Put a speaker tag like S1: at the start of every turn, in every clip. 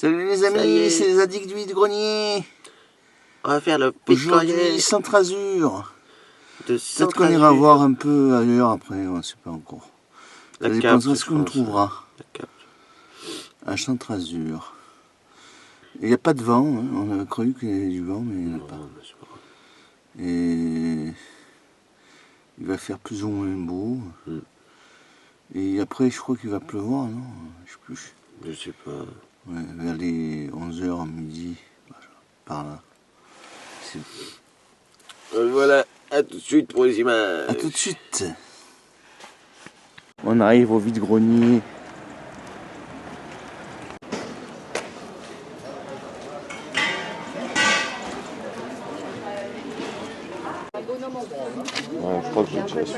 S1: Salut les amis, c'est les addicts du vide-grenier.
S2: On va faire le
S1: Aujourd'hui, Centre-Azur. Peut-être qu'on ira voir un peu ailleurs après, on ne sait pas encore. Ça dépendra de ce qu'on trouvera. À Centre-Azur. Il n'y a pas de vent, hein. On avait cru qu'il y avait du vent, mais il n'y en a pas. Et il va faire plus ou moins beau. Et après, je crois qu'il va pleuvoir, non? Je sais plus.
S2: Je sais pas.
S1: Ouais, vers les 11h, midi, par là.
S2: Voilà, à tout de suite pour les images.
S1: A tout de suite. On arrive au vide-grenier.
S2: Ouais, je crois que j'ai déjà su.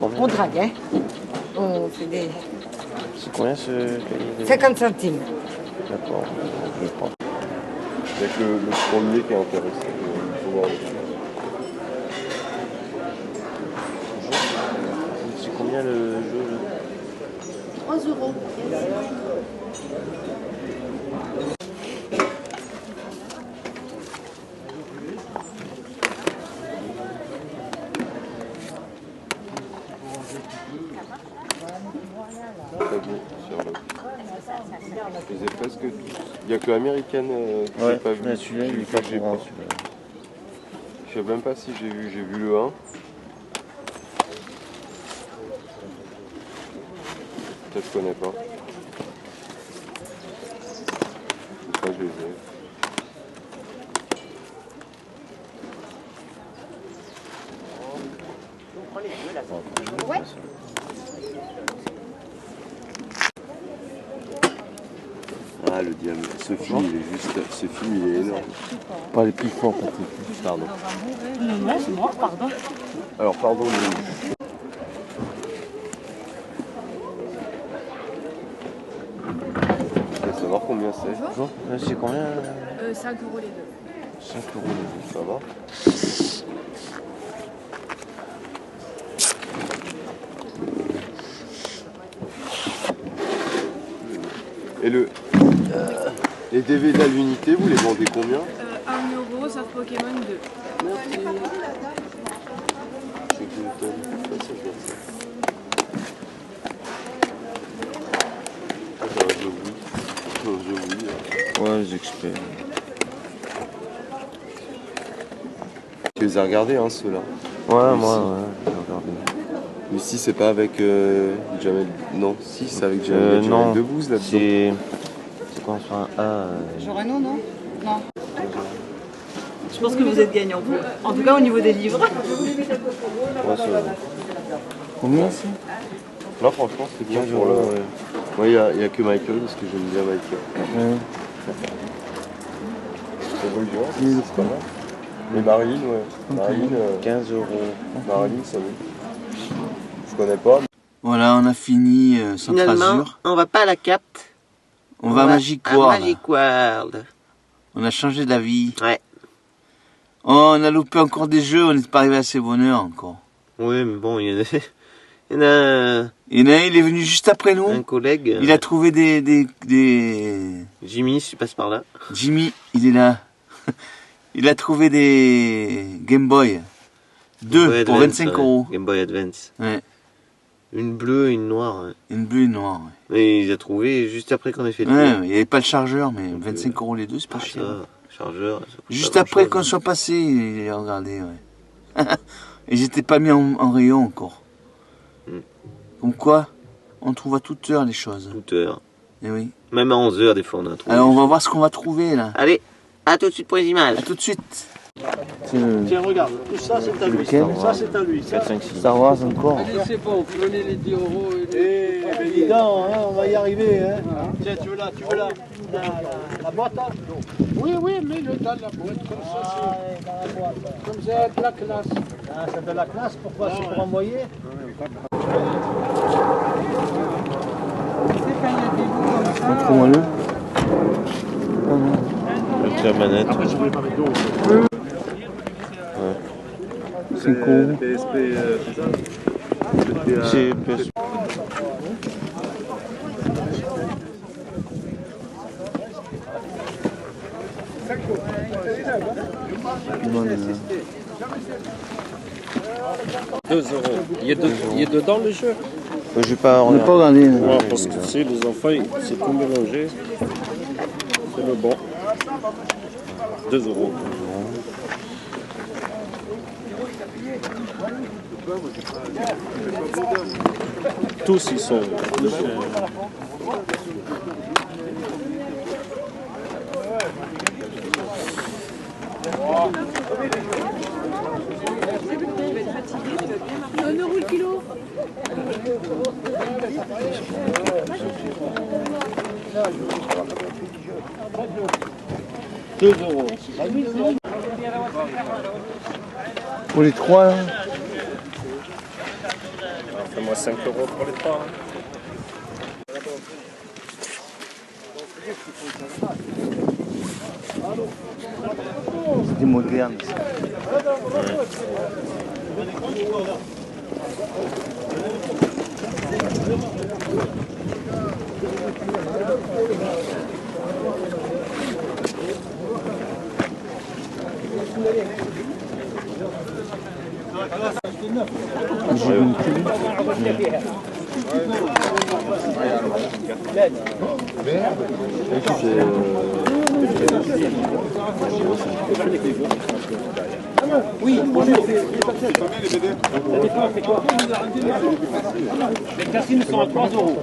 S3: On drague, hein. On fait des...
S2: C'est combien ce...
S3: 50 centimes.
S2: D'accord, je prends. Il n'y a que le premier qui est intéressé. Il faut voir le prix. C'est combien le jeu là?
S4: 3 €.
S2: Je les ai presque tous. Il n'y a que l'américaine que j'ai pas vu. Celui-là, il est pas courant. Je sais même pas si j'ai vu le 1. Peut-être je connais pas. Ça, je les ai.
S4: Ouais.
S2: Ah, le diable. Ce film, il est juste. Ce film, il est énorme.
S1: Pas les plus forts, Patrick.
S2: Pardon.
S4: Non, c'est moi, pardon.
S2: Alors, pardon. Je veux savoir combien c'est.
S1: Bonjour. C'est combien
S4: 5 € les deux.
S1: 5 € les deux.
S2: Ça va. Et les DVD à l'unité, vous les vendez combien?
S4: 1 €, sauf Pokémon 2.
S2: Merci. C'est que
S1: Ouais, les experts.
S2: Tu les as regardés, hein, ceux-là?
S1: Ouais, moi, j'ai regardé.
S2: Mais si, c'est pas avec Jamel... Non, si, c'est avec Jamel Debbouze, là-dedans.
S1: C'est quoi sur un A
S4: J'aurais non? Non. Je pense que vous êtes gagnant. En tout cas, au niveau des livres.
S2: Ouais, ça va.
S1: Combien c'est?
S2: Là, franchement, c'est bien pour le... Ouais, il y a que Michael, parce que j'aime bien Michael.
S1: Ouais.
S2: C'est beau, c'est pas mal. Mais Marilyn, ouais. Marilyn,
S1: 15 €.
S2: Marilyn, ça va. Je connais pas.
S1: Voilà, on a fini Centre-Azur.
S2: On va pas à la Cap.
S1: On va à Magic World.
S2: Magic World.
S1: On a changé d'avis.
S2: Ouais.
S1: Oh, on a loupé encore des jeux, on n'est pas arrivé à ses bonheurs encore.
S2: Oui, mais bon, il y en a...
S1: Il y en a un, il est venu juste après nous.
S2: Un collègue.
S1: Il a trouvé des...
S2: Jimmy, si tu passes par là.
S1: Jimmy, il est là. Il a trouvé des Game Boy. 2 pour 25 €.
S2: Game Boy Advance.
S1: Ouais.
S2: Une bleue et une noire. Ouais.
S1: Une bleue et une noire. Ouais.
S2: Et il a trouvé juste après qu'on ait fait le
S1: Ouais,
S2: tour.
S1: il n'y avait pas le chargeur, mais 25 € les deux, c'est pas cher.
S2: Chargeur. Ça coûte
S1: Juste
S2: pas
S1: après
S2: grand-chose,
S1: qu'on soit passé, il a regardé, ouais. Et j'étais pas mis en rayon encore. Comme quoi, on trouve à toute heure les choses.
S2: Toute heure.
S1: Et oui.
S2: Même à 11 h des fois on a trouvé.
S1: Alors on va voir ce qu'on va trouver là.
S2: Allez, à tout de suite pour les images.
S1: A tout de suite.
S5: Tiens, regarde, tout ça c'est à lui. Ça c'est à lui.
S1: 4, 5, 6. Star Wars encore.
S5: Allez, c'est bon, prenez les 10 €. Eh, ben dis donc, hein, on va y arriver. Hein. Tiens, tu veux la boîte hein? Oui, mets-le dans la boîte, comme ça c'est. Comme ça, de la classe. Ah, c'est de la classe, pourquoi? C'est pour envoyer?
S1: Montre-moi-le.
S2: Avec la manette.
S1: C'est euros.
S2: PSP, c'est ça?
S1: C'est PSP. Voilà.
S5: 2 euros. Il est dedans le jeu?
S1: Je vais pas regarder.
S5: Ouais, parce que tu sais, les enfants, c'est tout mélangé. C'est le bon. 2 euros. Tous ils sont.
S4: Un euro le kilo.
S5: 2 euros.
S1: Pour les 3 là.
S5: Fais-moi 5 euros pour les 3.
S1: C'est des modernes. J'ai une
S5: Oui, bonjour. Les cassines sont à 3 euros.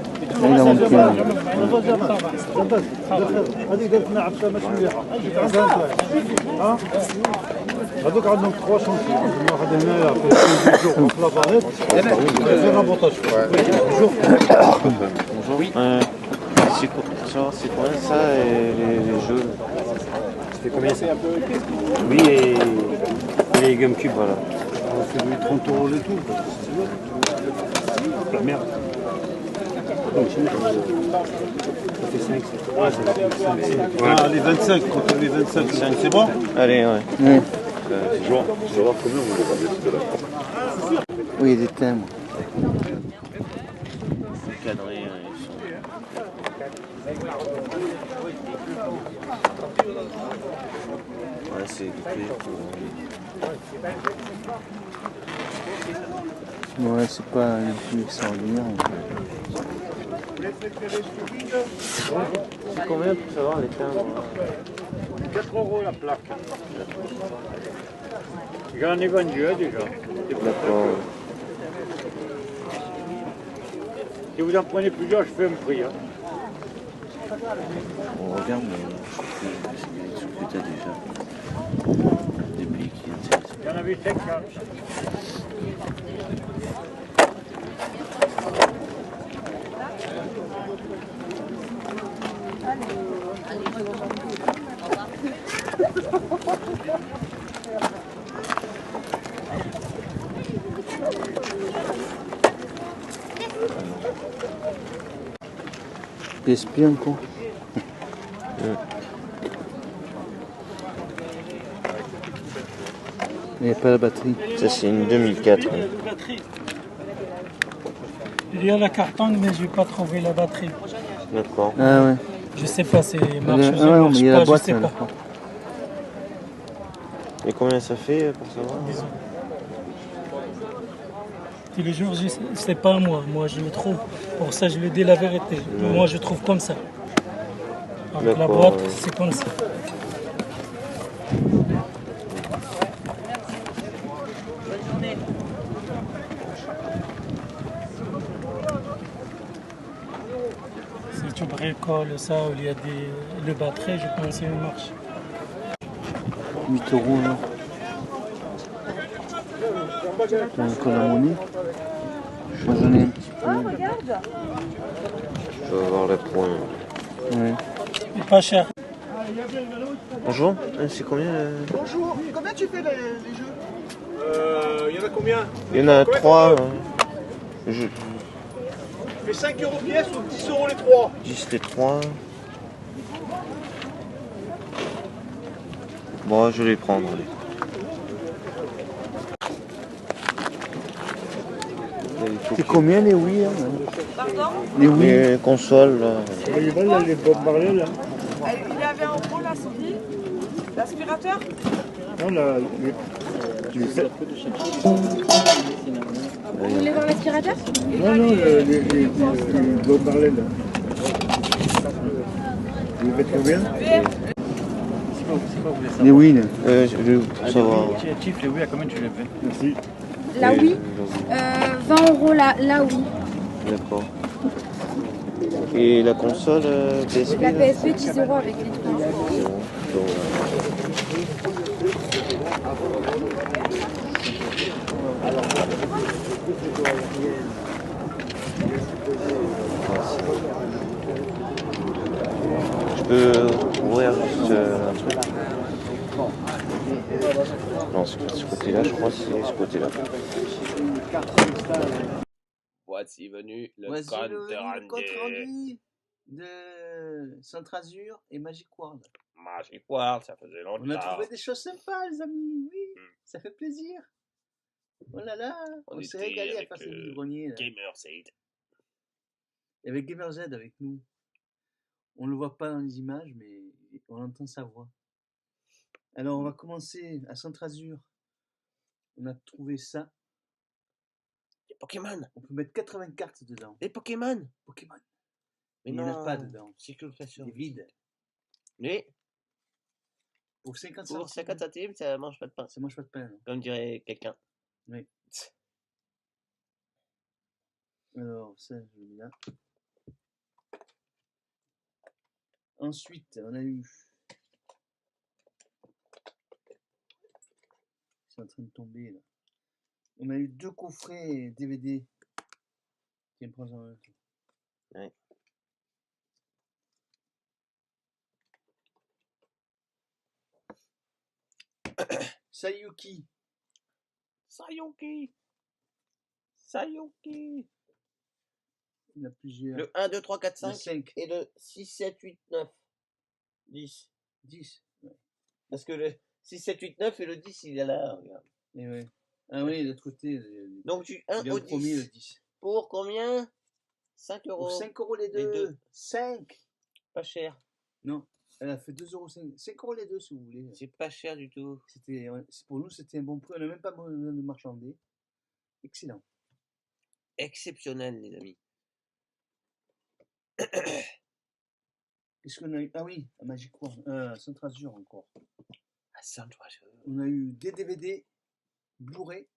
S6: هذوك عندهم 3 شونطيون، واحد هنايا في جوج في لافاريت، في رابطاج.
S1: Bonjour. C'est combien ça et les jeux?
S5: C'était combien ça?
S1: Oui, et les GameCube, voilà.
S6: C'est 30 euros les tout.
S5: La merde. Ça fait 5.
S6: Ouais, ça fait 5. Ah, les 25, quand on met 25, c'est bon?
S1: Allez, ouais. Oui.
S2: Je vais voir combien vous les avez tout à l'heure.
S1: Oui, il y a des thèmes. C'est cadré, ouais, c'est équipé pour... Ouais, c'est pas un plus extraordinaire. C'est combien pour savoir les timbres?
S5: 4 euros la plaque. J'en ai vendu déjà.
S1: D'accord.
S5: Si vous en prenez plusieurs, je fais un prix. Hein.
S1: On regarde, mais je sais plus ce que tu as déjà. Des pays qui intéressent.
S5: Il y en avait 5.
S1: PSP encore. Il n'y a pas la batterie. Ça c'est une 2004.
S7: Il y a la carton, mais je n'ai pas trouvé la batterie.
S1: D'accord. Ah ouais.
S7: Je sais pas si marche
S1: ou non, mais il y a la boîte,
S7: je sais pas.
S1: Et combien ça fait pour savoir?
S7: Tous les jours, c'est pas moi. Moi, je le trouve. Pour ça, je lui dis la vérité. Ouais. Moi, je trouve comme ça. Avec la boîte, ouais. C'est comme ça. Si tu bricoles ça, où il y a le batterie, je pense qu'il marche.
S1: 8 euros là. T'as encore la monnaie? Moi j'en ai un petit peu. Je vais avoir les points. Ouais.
S7: C'est pas cher.
S1: Bonjour, c'est combien
S6: Bonjour, combien tu fais les jeux? Il y en a combien?
S1: Il y en a 3. Je
S6: fais 5 euros pièce ou 10 euros les 3?
S1: 10 les 3. Bon, je vais les prendre. Allez. C'est combien les Wii hein?
S4: Pardon?
S1: Les Wii.
S2: Les consoles, là.
S6: Les balles, là, les Bob Marley, là.
S4: Il avait en gros la souris, l'aspirateur.
S6: Non, là, tu sais.
S4: Vous voulez voir l'aspirateur?
S6: Non, non, les Bob Marley, là. Vous faites combien?
S1: Les Wii. Là.
S2: Je veux savoir.
S6: Chief, les Wii, à combien tu les fais? Merci.
S8: La Wii, 20 € la Wii.
S2: D'accord. Et la console PSP?
S8: La PSP 10 € avec les trois.
S2: Je peux ouvrir juste un truc. Non, ce côté-là, je crois que c'est ce côté-là.
S9: Voici venu le
S1: Voici
S9: compte
S1: le compte
S9: rendu.
S1: rendu de Centrasur et Magic World.
S9: Magic World, ça faisait
S1: On a
S9: longtemps.
S1: trouvé des choses sympas, les amis. Oui,
S9: Mm.
S1: ça fait plaisir. Oh là là, on s'est
S9: était
S1: régalé à
S9: avec,
S1: faire ce grenier.
S9: Gamersaid.
S1: Il y avait GamerZ avec nous. On ne le voit pas dans les images, mais on entend sa voix. Alors, on va commencer à Centrasur. On a trouvé ça.
S9: Des Pokémon.
S1: On peut mettre 80 cartes dedans.
S9: Des Pokémon.
S1: Pokémon.
S9: Mais
S1: il n'y
S9: non,
S1: en a pas dedans.
S9: c'est que le pression.
S1: C'est vide.
S9: Mais
S1: Pour 50
S9: pour
S1: centimes.
S9: 50 centimes, ça mange pas de pain.
S1: Ça mange pas de pain. Non.
S9: Comme dirait quelqu'un.
S1: Oui. Alors, ça, je le mets là. Ensuite, on a eu... C'est en train de tomber, là. On a eu 2 coffrets DVD. Tiens, prends-en un.
S9: Ouais.
S1: Sayuki.
S9: Sayuki. Sayuki.
S1: Il y en a plusieurs.
S9: Le 1, 2, 3, 4,
S1: Le
S9: 5.
S1: 5.
S9: Et le 6, 7, 8, 9. 10.
S1: 10. Ouais.
S9: Parce que le 6, 7, 8, 9 et le 10, il est là, regarde.
S1: Et ouais. Ah oui, de l'autre côté.
S9: Donc du 1
S1: il est
S9: au
S1: au premier,
S9: 10.
S1: le 10.
S9: Pour combien? 5
S1: Pour
S9: euros.
S1: 5 € les
S9: Les
S1: deux.
S9: deux.
S1: 5.
S9: Pas cher.
S1: Non, elle a fait 2,5 €. 5 € les deux, si vous voulez.
S9: C'est pas cher du tout.
S1: Pour nous, c'était un bon prix. On n'a même pas besoin de marchander. Excellent.
S9: Exceptionnel, les amis.
S1: Qu'est-ce qu'on a eu? Ah oui, à Magic World. Centrasur encore.
S9: Ah, ça, je vois,
S1: On a eu des DVD, Blu-ray,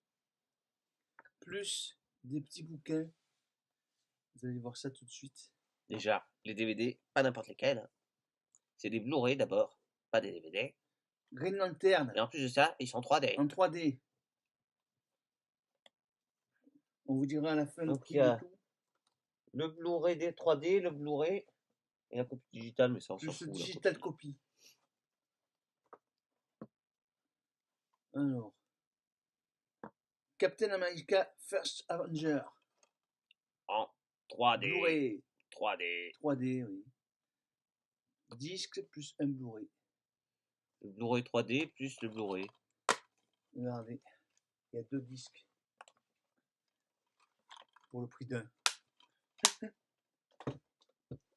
S1: plus des petits bouquins. Vous allez voir ça tout de suite.
S9: Déjà, les DVD, pas n'importe lesquels. Hein. C'est des Blu-ray d'abord, pas des DVD.
S1: Green Lantern
S9: Et en plus de ça, ils sont 3D.
S1: en 3D. On vous dira à la fin le
S9: Donc,
S1: prix
S9: il y a
S1: de tout.
S9: le Blu-ray des 3D, le Blu-ray et la copie digitale, mais ça on s'en
S1: Plus
S9: fout.
S1: le
S9: la
S1: digital
S9: copie.
S1: copy. Alors. Captain America First Avenger.
S9: En 3D.
S1: Blu-ray
S9: 3D.
S1: 3D, oui. Disque plus un Blu-ray.
S9: Le Blu-ray 3D plus le Blu-ray.
S1: Regardez, il y a 2 disques. Pour le prix d'un.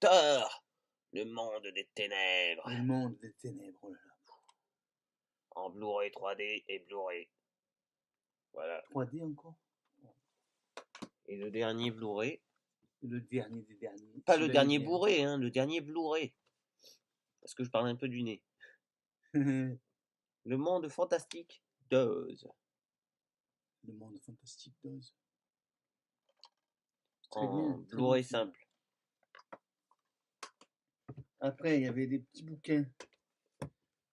S9: Thor, le monde des ténèbres.
S1: Le monde des ténèbres, oh là là.
S9: En Blu-ray 3D et Blu-ray. Voilà.
S1: 3D encore.
S9: Et le dernier Blu-ray.
S1: Le dernier des derniers.
S9: Pas le dernier Blu-ray, hein, le dernier Blu-ray. Parce que je parle un peu du nez. Le monde fantastique d'Oz.
S1: Le monde fantastique d'Oz.
S9: En Blu-ray simple.
S1: Après, il y avait des petits bouquins.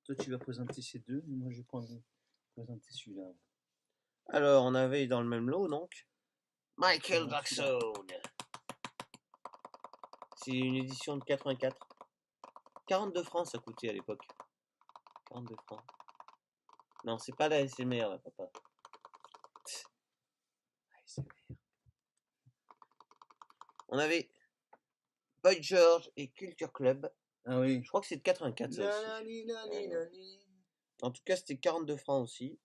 S1: Toi, tu vas présenter ces deux. Moi, je vais présenter celui-là.
S9: Alors, on avait dans le même lot, donc, Michael Jackson. C'est une édition de 84. 42 francs, ça coûtait à l'époque. 42 francs. Non, c'est pas la ASMR, là, papa. ASMR. On avait Boy George et Culture Club.
S1: Ah oui.
S9: Je crois que c'est de 84, ça aussi. En tout cas, c'était 42 francs aussi.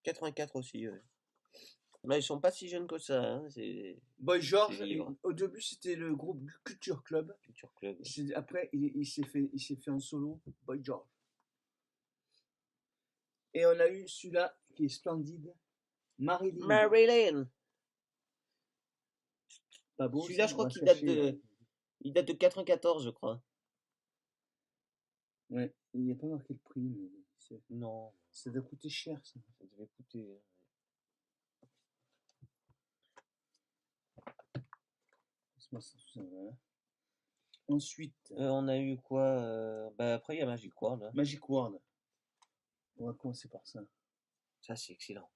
S9: 84 aussi, ouais. Mais ils sont pas si jeunes que ça, hein.
S5: Boy George, au début c'était le groupe Culture Club.
S9: Culture Club.
S5: Après il s'est fait en solo, Boy George. Et on a eu celui-là qui est splendide, Marilyn.
S9: Marilyn.
S5: Pas beau.
S9: Celui-là, je crois qu'il date de 94, je crois.
S5: Ouais, il n'y a pas marqué le prix, mais
S9: non.
S5: Ça doit coûter cher, ça.
S9: Ça devait coûter.
S5: Ensuite,
S9: on a eu quoi après, il y a Magic Wand. Hein.
S5: Magic Wand. On va commencer par ça.
S9: Ça, c'est excellent.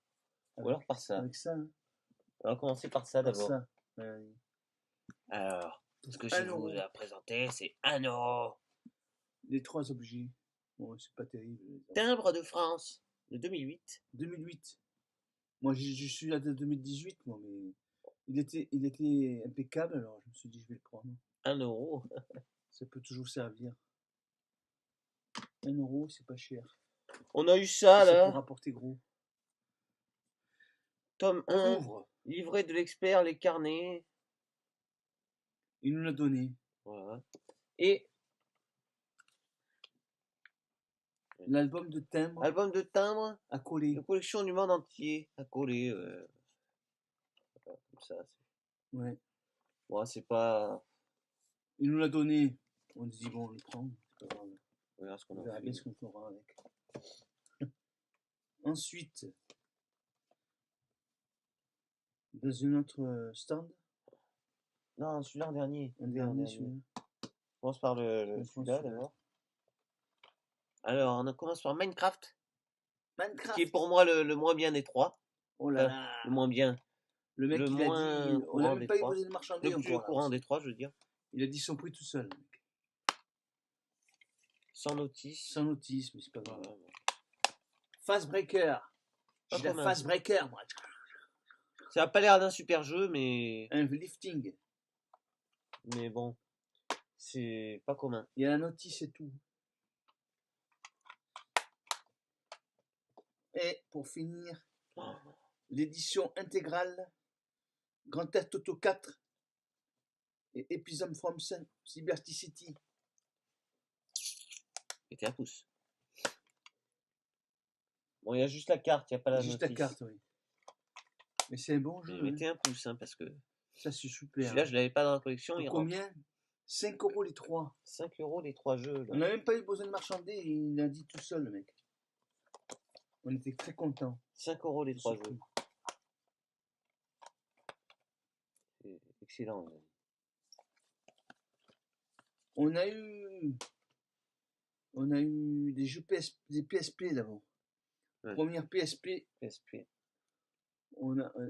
S9: Ou alors par ça.
S5: Avec ça. Hein.
S9: On va commencer par ça d'abord.
S5: Ouais.
S9: Alors, ce que je vous ai présenté, c'est 1 euro.
S5: Les 3 objets. Bon, c'est pas terrible.
S9: Timbre de France de 2008.
S5: 2008. Moi, je suis là de 2018, moi, mais il était impeccable, alors je me suis dit, je vais le prendre.
S9: 1 euro.
S5: Ça peut toujours servir. 1 euro, c'est pas cher.
S9: On a eu ça, là.
S5: Ça peut rapporter gros.
S9: Tome 1. Livret de l'expert, les carnets.
S5: Il nous l'a donné.
S9: Voilà. Et
S5: l'album de timbre.
S9: Album de timbre.
S5: À coller.
S9: La collection du monde entier. À coller. Comme ça.
S5: Ouais.
S9: Bon, c'est pas.
S5: Il nous l'a donné. On se dit, bon, on le prend. C'est pas grave.
S9: On verra
S5: on verra bien ce qu'on fera avec. Ensuite, dans un autre stand.
S9: Non, celui-là en dernier.
S5: Un dernier, celui-là.
S9: On commence par celui-là d'abord. Alors, on commence par Minecraft. Qui est pour moi le moins bien des 3.
S5: Oh là là.
S9: Le moins bien.
S5: Le mec, il a dit, on n'a même pas
S9: posé
S5: de marchandise
S9: encore. Le plus courant des 3, je veux dire.
S5: Il a dit son prix tout seul, le mec.
S9: Sans notice.
S5: Sans notice, mais c'est pas grave. Fast Breaker. J'ai la Fast Breaker, moi.
S9: Ça n'a pas l'air d'un super jeu, mais.
S5: Un lifting.
S9: Mais bon, c'est pas commun.
S5: Il y a la notice et tout. Et pour finir, l'édition intégrale Grand Theft Auto 4 et Episode from Liberty City.
S9: Mettez un pouce. Bon, il y a juste la carte, il n'y a pas la notice.
S5: Juste la carte, oui. Mais c'est un bon jeu.
S9: Mettez un pouce, hein, parce que.
S5: Ça, c'est super.
S9: Celui-là, je ne l'avais pas dans la collection.
S5: Combien 5 euros les 3.
S9: 5 euros les 3 jeux. Là.
S5: On n'a même pas eu besoin de marchander, il a dit tout seul, le mec. On était très contents.
S9: 5 euros les 3 jeux. C'est excellent.
S5: On a eu des jeux des PSP d'abord. Ouais. Première PSP. Il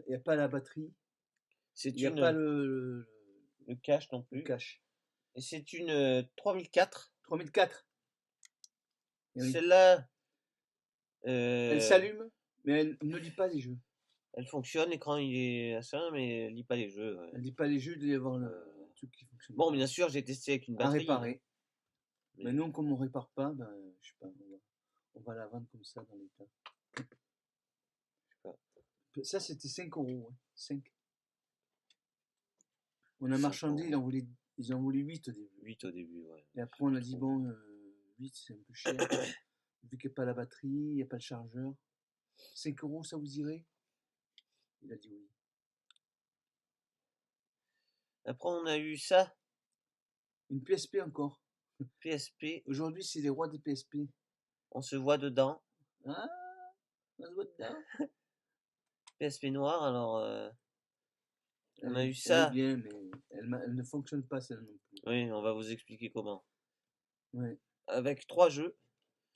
S5: n'y a pas la batterie. Il n'y a pas le
S9: cache non plus.
S5: Le cache.
S9: Et c'est une 3004.
S5: 3004.
S9: Celle-là.
S5: Elle s'allume, mais elle ne lit pas les jeux.
S9: Elle fonctionne, l'écran il est à ça, mais elle lit pas les jeux. Ouais.
S5: Elle lit pas les jeux, il doit y avoir le truc qui fonctionne.
S9: Bon, bien sûr, j'ai testé avec une batterie.
S5: À réparer. Mais nous, comme on répare pas, ben, je sais pas, on va la vendre comme ça dans l'état. Ça, c'était 5 euros. Ouais. 5. On a marchandé, ils en voulaient 8 au début.
S9: 8 au début, ouais.
S5: Et après, on a dit, bon, 8, c'est un peu cher. Vu qu'il n'y a pas la batterie, il n'y a pas le chargeur. 5 euros, ça vous irait? Il a dit oui.
S9: Après, on a eu ça.
S5: Une PSP encore.
S9: PSP.
S5: Aujourd'hui, c'est les rois des PSP.
S9: On se voit dedans.
S5: Ah, on se voit dedans.
S9: PSP noire, alors. On a eu
S5: ça. Elle est bien, mais elle ne fonctionne pas, celle non plus.
S9: Oui, on va vous expliquer comment.
S5: Ouais.
S9: Avec 3 jeux.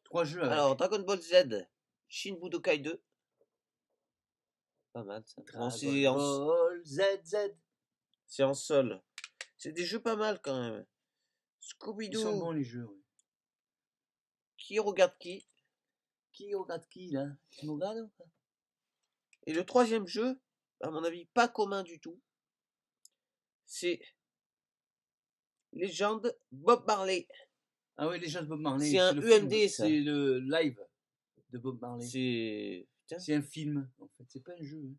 S5: 3 jeux avec.
S9: Alors, Dragon Ball Z, Shin Budokai 2. Pas mal ça.
S5: Dragon Ball ZZ.
S9: C'est en sol. C'est des jeux pas mal quand même. Scooby-Doo.
S5: Ils sont bons les jeux, oui.
S9: Qui regarde qui?
S5: Qui regarde qui là? Tu me regardes ou pas?
S9: Et le 3e jeu, à mon avis, pas commun du tout. C'est Légende Bob Marley.
S5: Ah oui, Légende Bob Marley.
S9: C'est un UMD, ça.
S5: C'est le live de Bob Marley.
S9: C'est putain.
S1: C'est un film, en fait. C'est pas un jeu. Hein.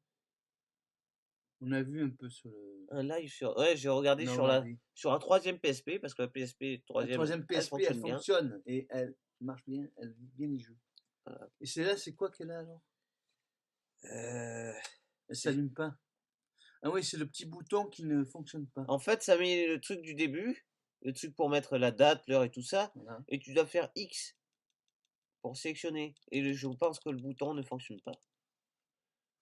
S1: On a vu un peu sur le...
S9: Un live sur... Ouais, j'ai regardé sur la 3e PSP, parce que la PSP 3e
S1: PSP, elle fonctionne. Et elle marche bien, elle vit bien les jeux. Voilà. Et celle-là, c'est quoi qu'elle a, alors elle s'allume pas. Ah oui, c'est le petit bouton qui ne fonctionne pas.
S9: En fait, ça met le truc du début, le truc pour mettre la date, l'heure et tout ça, voilà. Et tu dois faire X pour sélectionner. Et je pense que le bouton ne fonctionne pas.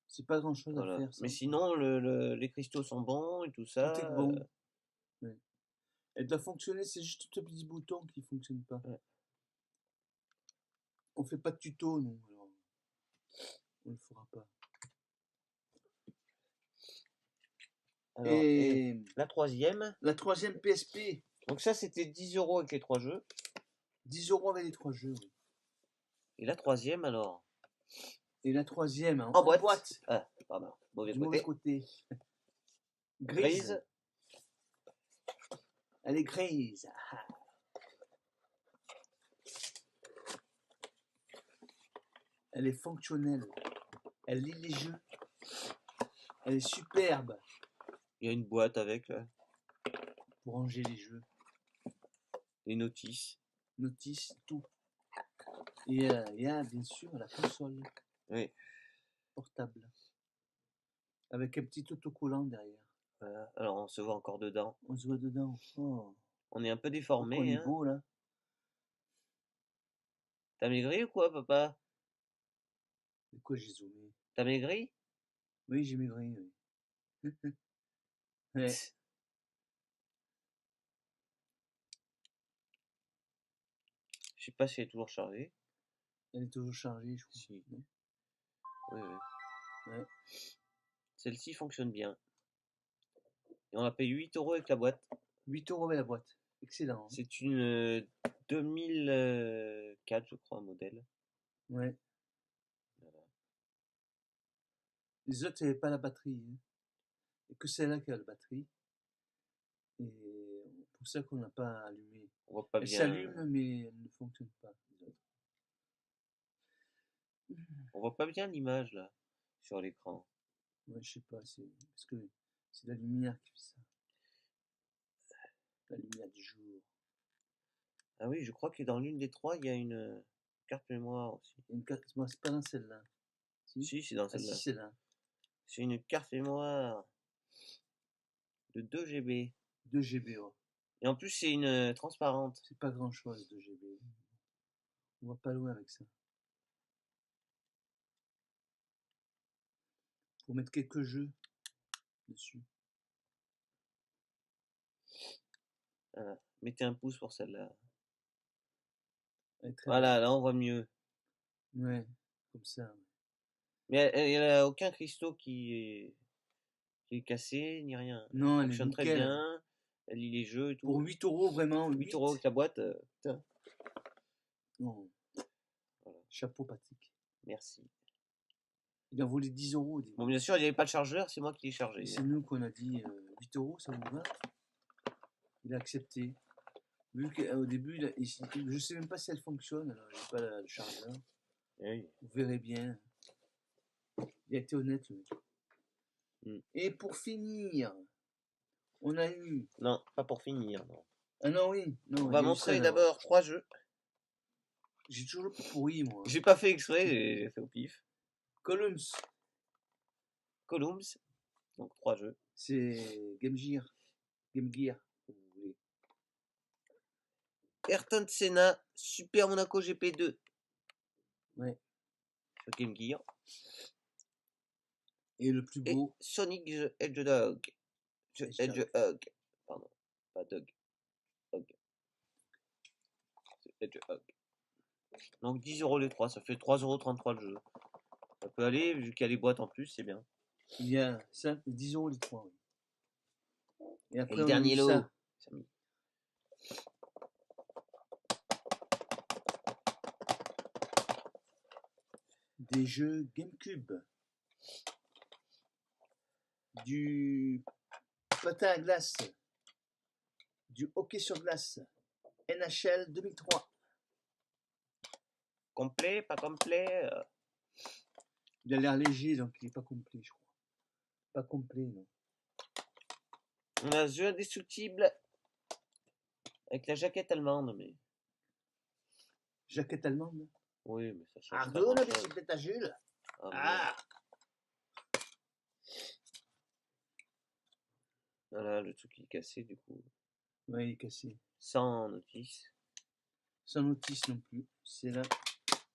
S1: C'est pas grand chose à faire. Ça.
S9: Mais sinon, les cristaux sont bons et tout ça.
S1: Tout est bon. Ouais. Elle doit fonctionner, c'est juste ce petit bouton qui fonctionne pas. Ouais. On fait pas de tuto, nous. Alors, on le fera pas.
S9: Alors, et la 3e.
S1: La 3e PSP.
S9: Donc ça, c'était 10 € avec les 3 jeux.
S1: 10 € avec les 3 jeux, oui.
S9: Et la 3e, alors?
S1: Et la 3e,
S9: en boîte. Ah, pardon.
S1: Mauvais côté. Grise. Elle est grise. Elle est fonctionnelle. Elle lit les jeux. Elle est superbe.
S9: Il y a une boîte avec, là.
S1: Pour ranger les jeux.
S9: Les notices.
S1: Notices, tout. Et il y a bien sûr la console.
S9: Oui.
S1: Portable. Avec un petit autocollant derrière.
S9: Voilà. Alors on se voit encore dedans.
S1: On se voit dedans. Oh.
S9: On est un peu déformé.
S1: On est beau là.
S9: T'as maigri ou quoi, papa?
S1: De quoi j'ai zoomé?
S9: T'as maigri?
S1: Oui, j'ai maigri, oui. Ouais.
S9: Je sais pas si elle est toujours chargée.
S1: Elle est toujours chargée, je crois.
S9: Si. Oui, oui. Ouais. Celle-ci fonctionne bien. Et on a payé 8 € avec la boîte.
S1: 8 € avec la boîte. Excellent. Hein.
S9: C'est une 2004, je crois, modèle.
S1: Ouais. Voilà. Les autres, il n'y avait pas la batterie. Hein. Et que celle-là qui a la batterie. Et pour ça qu'on n'a pas allumé.
S9: On voit pas
S1: elle
S9: bien.
S1: s'allume, mais elle ne fonctionne pas. Les autres.
S9: On voit pas bien l'image là, sur l'écran.
S1: Ouais, je sais pas, parce que c'est la lumière qui fait ça. La lumière du jour.
S9: Ah oui, je crois que dans l'une des 3, il y a une carte mémoire aussi.
S1: Une carte mémoire, c'est pas dans celle-là.
S9: Si, c'est dans celle-là.
S1: Si, c'est là.
S9: C'est une carte mémoire de 2 GB.
S1: 2 GB, ouais.
S9: Et en plus, c'est une transparente.
S1: C'est pas grand-chose, 2 GB. On va pas loin avec ça. Faut mettre quelques jeux dessus.
S9: Voilà. Mettez un pouce pour celle-là. Voilà, là on voit mieux.
S1: Ouais, comme ça.
S9: Mais il n'y a aucun cristaux qui est cassé, ni rien.
S1: Non,
S9: elle fonctionne très bien. Elle lit les jeux et tout.
S1: Pour 8 €, vraiment.
S9: 8 € avec la boîte. Putain.
S1: Non. Voilà. Chapeau, Patrick.
S9: Merci.
S1: Il a volé 10 €.
S9: Bon, bien sûr, il n'y avait pas de chargeur, c'est moi qui l'ai chargé.
S1: C'est nous qu'on a dit 8 €, ça vous va? Il a accepté. Vu qu'au début, je sais même pas si elle fonctionne, alors il n'y a pas le chargeur.
S9: Oui.
S1: Vous verrez bien. Il a été honnête, le mec. Et pour finir, on a eu...
S9: Non, pas pour finir, non.
S1: Ah non, oui. Non,
S9: on va montrer d'abord 3 jeux.
S1: J'ai toujours le pourri, moi.
S9: J'ai pas fait exprès, j'ai fait au pif.
S1: Columns.
S9: Donc 3 jeux.
S1: C'est Game Gear.
S9: Ayrton Senna, Super Monaco GP2.
S1: Ouais.
S9: Sur Game Gear.
S1: Et le plus beau.
S9: Et Sonic the Hedgehog. Hedgehog. Pardon. Pas Dog. Hog. C'est Hedgehog. Donc 10 € les 3. Ça fait 3,33 € le jeu. Ça peut aller, vu qu'il y a les boîtes en plus, c'est bien.
S1: Il y a 10 € les 3. Oui. Et après,
S9: le dernier lot. Ça.
S1: Des jeux GameCube. Du patin à glace. Du hockey sur glace. NHL 2003.
S9: Complet, pas complet.
S5: Il a l'air léger, donc il n'est pas complet, je crois. Pas complet, non.
S9: On a The Indestructible avec la jaquette allemande, mais.
S5: Jaquette allemande?
S9: Oui, mais ça change.
S5: Pardon, la bicyclette à Jules.
S9: Ah. Voilà, le truc qui est cassé, du coup.
S5: Ouais, il est cassé.
S9: Sans notice.
S5: Sans notice non plus. C'est là.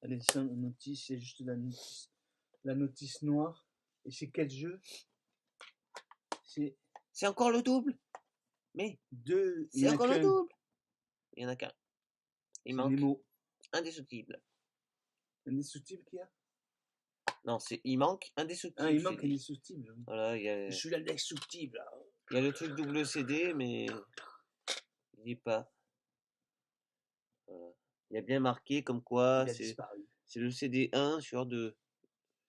S5: Allez, sans notice, c'est juste la notice. La notice noire. Et c'est quel jeu?
S9: C'est encore le double. Mais. C'est encore le double. Il y en a qu'un. Il manque. Indestructible.
S5: Indestructible qu'il y a?
S9: Non, il manque Indestructible.
S5: Ah, il manque Indestructible. Oui.
S9: Voilà, il y a.
S5: Je suis l'indestructible.
S9: Il y a le truc double CD, mais. Il n'y est pas. Voilà. Il y a bien marqué comme quoi c'est le CD 1 sur 2.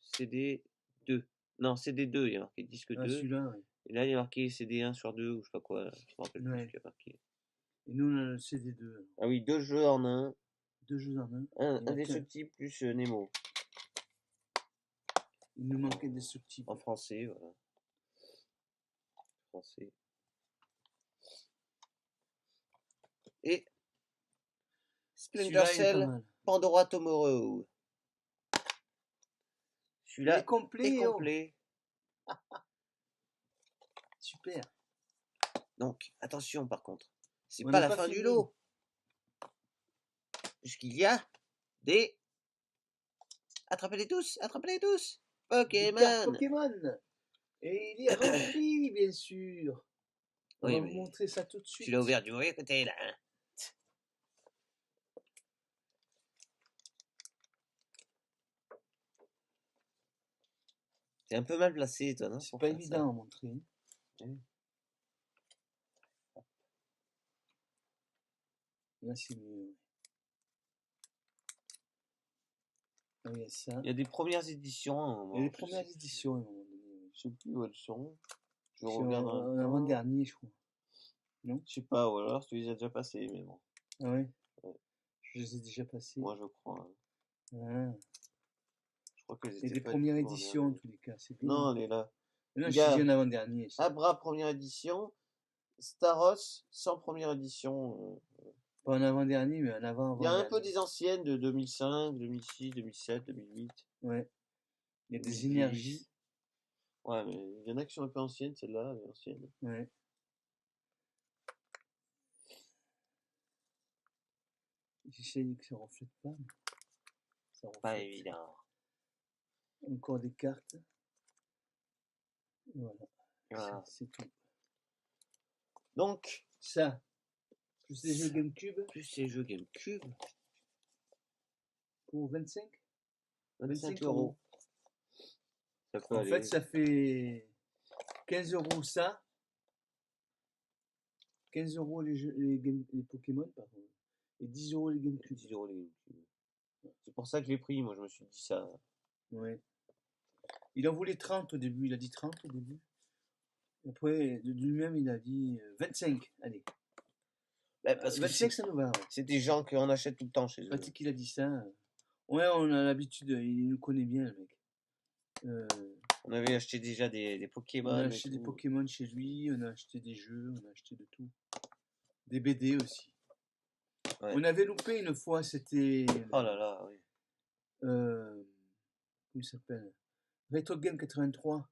S9: CD 2. Non, CD 2, il y a marqué disque 2.
S5: Ouais.
S9: Et là, il y a marqué CD 1 sur 2 ou je sais pas quoi. Je me rappelle plus ce qu'il y a marqué.
S5: Et nous, on a le CD 2.
S9: Ah oui, 2 jeux en un.
S5: 2 jeux en un.
S9: Indestructible plus Nemo.
S5: Il nous manquait Indestructible.
S9: En français, voilà. Français. Et Splinter Cell Pandora Tomorrow. Celui-là
S5: est complet. Super.
S9: Donc, attention par contre. C'est pas la fin du lot. Puisqu'il y a des... Attrapez-les tous.
S5: Pokémon. Et il est rempli, bien sûr. On va vous montrer ça tout de suite.
S9: Tu l'as ouvert du mauvais côté, là. Hein. C'est un peu mal placé, toi, non?
S5: C'est pas évident à montrer.
S9: Oui.
S5: Là, c'est mieux. Ah, il y a ça.
S9: Il y a des premières éditions.
S5: Il y a des premières éditions, à un moment donné.
S9: Je sais plus où elles sont. Je
S5: regarde en avant-dernier, je crois. Non?
S9: Je sais pas, ou alors tu les as déjà passés, mais bon.
S5: Ah ouais? Je les ai déjà passés.
S9: Moi, je crois.
S5: Ah.
S9: Je crois que
S5: c'est des premières éditions, en tous les cas. Bien.
S9: Non, elle est là.
S5: Non, je dis en avant-dernier.
S9: Abra, première édition. Staros, sans première édition.
S5: Pas en avant-dernier, mais en avant-avant.
S9: Il y a un peu des anciennes de 2005, 2006, 2007, 2008.
S5: Ouais. Il y a des énergies.
S9: Ouais, mais il y en a qui sont un peu anciennes, celle-là, elle est ancienne.
S5: Ouais. J'essaye que ça reflète pas. Ça reflète.
S9: Pas évident.
S5: Encore des cartes. Voilà. C'est tout.
S9: Donc,
S5: ça. Plus les jeux GameCube. Pour 25
S9: euros.
S5: En fait, ça fait 15 euros ça. 15 euros les Pokémon, par contre. Et 10 euros les GameCube.
S9: 10 euros les GameCube. C'est pour ça que je l'ai pris, moi, je me suis dit ça.
S5: Ouais. Il en voulait 30 au début, il a dit 30 au début. Après, de lui-même, il a dit 25, allez.
S9: Parce
S5: 25, ça nous va. Ouais.
S9: C'est des gens qu'on achète tout le temps chez eux.
S5: Patrick, il a dit ça. Ouais, on a l'habitude, il nous connaît bien, le mec.
S9: On avait acheté déjà des Pokémon.
S5: On a acheté des Pokémon chez lui, on a acheté des jeux, on a acheté de tout. Des BD aussi. Ouais. On avait loupé une fois, c'était...
S9: Oh là là, oui.
S5: Comment il s'appelle? Retro Game 83,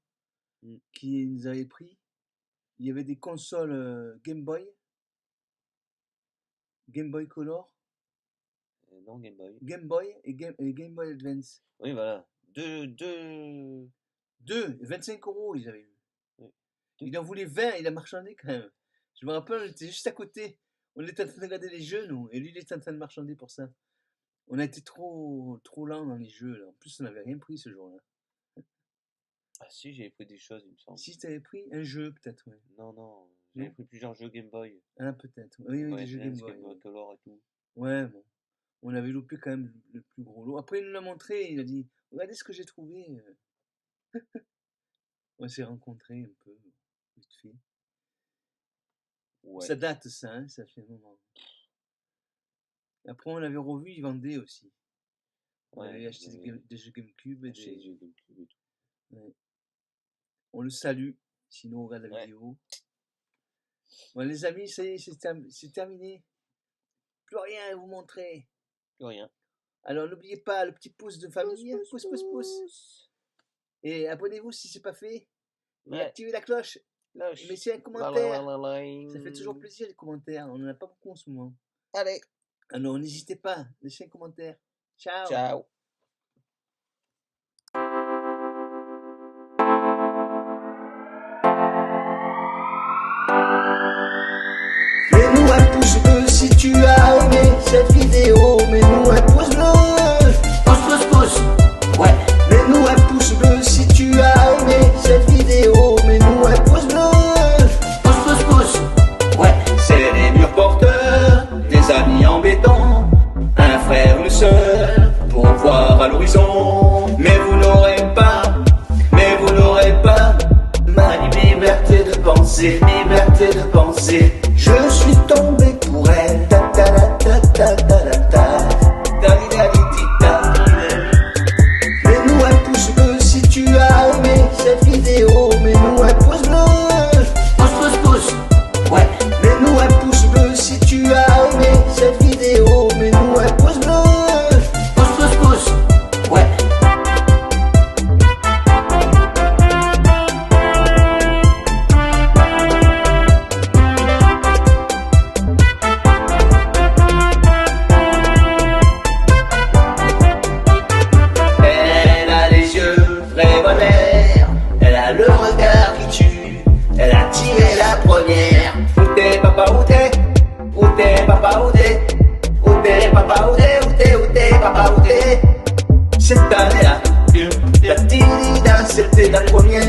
S5: qui nous avait pris. Il y avait des consoles Game Boy Color.
S9: Non, Game Boy.
S5: Game Boy et Game Boy Advance.
S9: Oui, voilà.
S5: 25 euros, ils avaient eu. Oui. Il en voulait 20, il a marchandé quand même. Je me rappelle, on était juste à côté. On était en train de regarder les jeux, nous. Et lui, il était en train de marchander pour ça. On a été trop lent dans les jeux, là. En plus, on n'avait rien pris ce jour-là.
S9: Ah si, j'avais pris des choses, il me semble.
S5: Si, t'avais pris un jeu, peut-être, ouais.
S9: Non. J'avais pris plusieurs jeux Game Boy.
S5: Ah, peut-être. Oui, des jeux Game Boy.
S9: Game Boy Color et tout.
S5: Ouais, bon. On avait loupé quand même le plus gros lot. Après, il nous l'a montré, il a dit, regardez ce que j'ai trouvé. On s'est rencontrés un peu, vite fait. Ouais. Ça date, ça, hein, ça fait un moment. Après, on l'avait revu, il vendait aussi.
S10: On avait acheté des jeux GameCube et des jeux GameCube et tout. Ouais. On le salue, sinon on regarde la vidéo. Bon, les amis, ça y est, c'est terminé. Plus rien à vous montrer.
S9: Plus rien.
S10: Alors n'oubliez pas le petit pouce de famille. Pouce. Et abonnez-vous si c'est pas fait. Et activez la cloche. Et mettez un commentaire. Ça fait toujours plaisir les commentaires. On n'en a pas beaucoup en ce moment.
S9: Allez.
S10: Alors n'hésitez pas. Laissez un commentaire. Ciao.
S9: Ciao.
S1: Mets-nous un pouce bleu si tu as aimé cette vidéo. Mets-nous un pouce bleu. Pouce. Ouais. Mets-nous un pouce bleu si tu as aimé cette vidéo. Mets-nous un pouce bleu. Pouce. Ouais. C'est les murs porteurs, des amis embêtants, un frère, une sœur, pour voir à l'horizon. Mais vous n'aurez pas ma liberté de penser, Je suis tombé pour elle. Mets-nous un pouce bleu si tu as aimé cette vidéo. Mets-nous un pouce bleu. Pouce. Ouais. Mets-nous un pouce bleu si tu as aimé cette vidéo. Mets-nous un pouce bleu. Pouce. Ouais. Elle a le regard qui tue, elle a tiré la première. Où t'es papa, où t'es? Où t'es papa, où t'es? Où t'es papa, où t'es? Où t'es papa, où t'es? Cette année-là, la tidida, c'était la première.